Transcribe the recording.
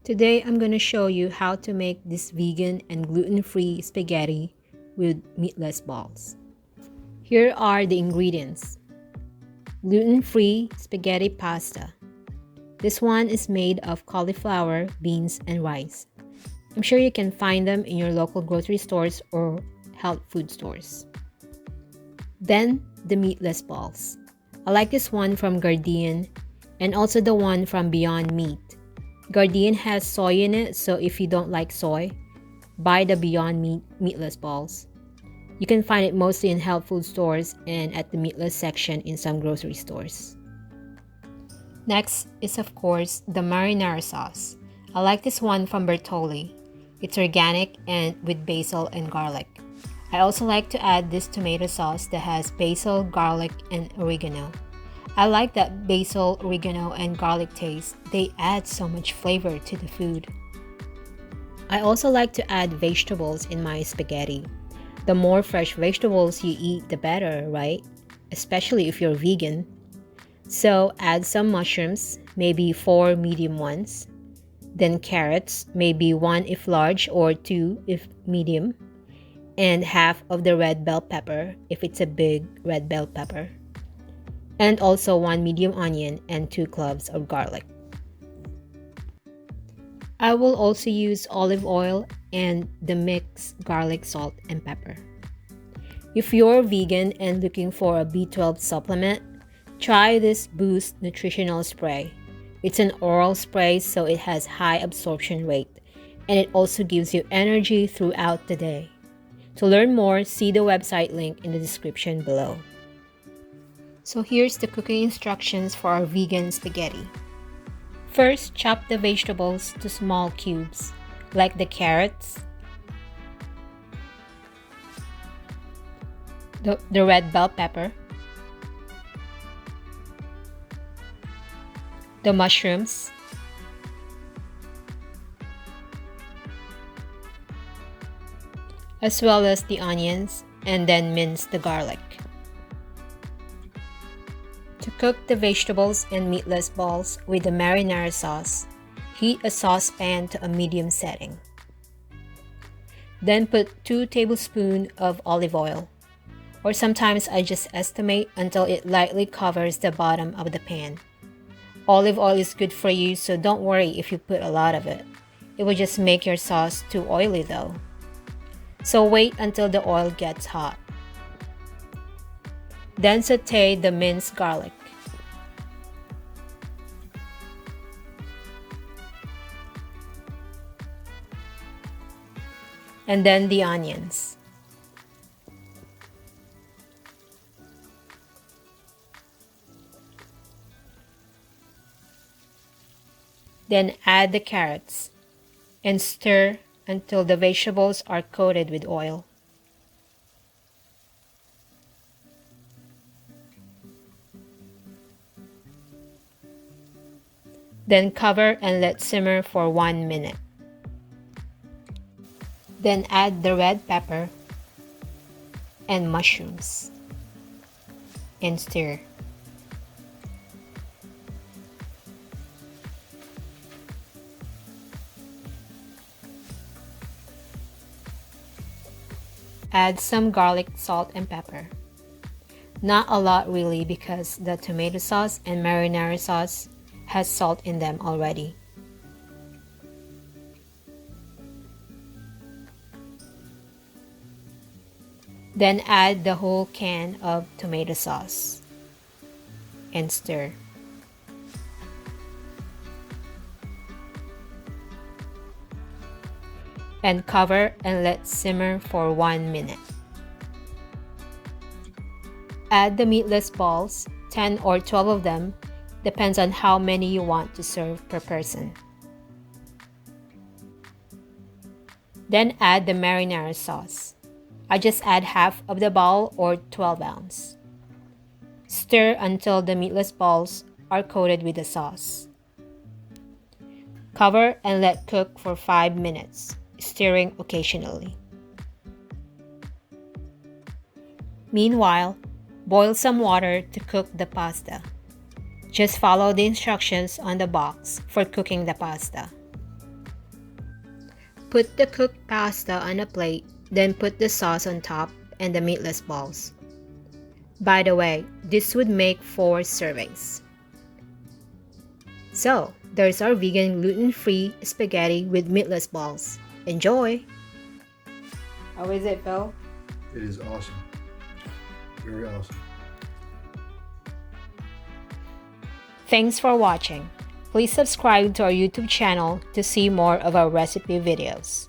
Today I'm going to show you how to make this vegan and gluten-free spaghetti with meatless balls. Here are the ingredients. Gluten-free spaghetti pasta. This one is made of cauliflower, beans, and rice. I'm sure you can find them in your local grocery stores or health food stores. Then the meatless balls. I like this one from Guardian and also the one from Beyond Meat. Guardian has soy in it, so if you don't like soy, buy the Beyond Meat meatless balls. You can find it mostly in health food stores and at the meatless section in some grocery stores. Next is of course the marinara sauce. I like this one from Bertolli. It's organic and with basil and garlic. I also like to add this tomato sauce that has basil, garlic, and oregano. I like that basil, oregano, and garlic taste. They add so much flavor to the food. I also like to add vegetables in my spaghetti. The more fresh vegetables you eat, the better, right? Especially if you're vegan. So add some mushrooms, maybe 4 medium ones. Then carrots, maybe 1 if large or 2 if medium. And half of the red bell pepper if it's a big red bell pepper. And also 1 medium onion and 2 cloves of garlic. I will also use olive oil and the mixed garlic, salt, and pepper. If you're vegan and looking for a B12 supplement, try this Boost Nutritional Spray. It's an oral spray, so it has high absorption rate, and it also gives you energy throughout the day. To learn more, see the website link in the description below. So here's the cooking instructions for our vegan spaghetti. First, chop the vegetables to small cubes, like the carrots, the red bell pepper, the mushrooms, as well as the onions, and then mince the garlic. To cook the vegetables and meatless balls with the marinara sauce, heat a saucepan to a medium setting. Then put 2 tablespoons of olive oil, or sometimes I just estimate until it lightly covers the bottom of the pan. Olive oil is good for you, so don't worry if you put a lot of it. It will just make your sauce too oily though. So wait until the oil gets hot. Then sauté the minced garlic. And then the onions. Then add the carrots and stir until the vegetables are coated with oil. Then cover and let simmer for 1 minute. Then add the red pepper and mushrooms and stir. Add some garlic, salt, and pepper. Not a lot really because the tomato sauce and marinara sauce has salt in them already. Then add the whole can of tomato sauce and stir. And cover and let simmer for 1 minute. Add the meatless balls, 10 or 12 of them, depends on how many you want to serve per person. Then add the marinara sauce. I just add half of the bowl or 12 ounce. Stir until the meatless balls are coated with the sauce. Cover and let cook for 5 minutes, stirring occasionally. Meanwhile, boil some water to cook the pasta. Just follow the instructions on the box for cooking the pasta. put the cooked pasta on a plate, then put the sauce on top and the meatless balls. By the way, this would make 4 servings. So, there's our vegan gluten-free spaghetti with meatless balls. Enjoy! How is it, Phil? It is awesome. Very awesome. Thanks for watching. Please subscribe to our YouTube channel to see more of our recipe videos.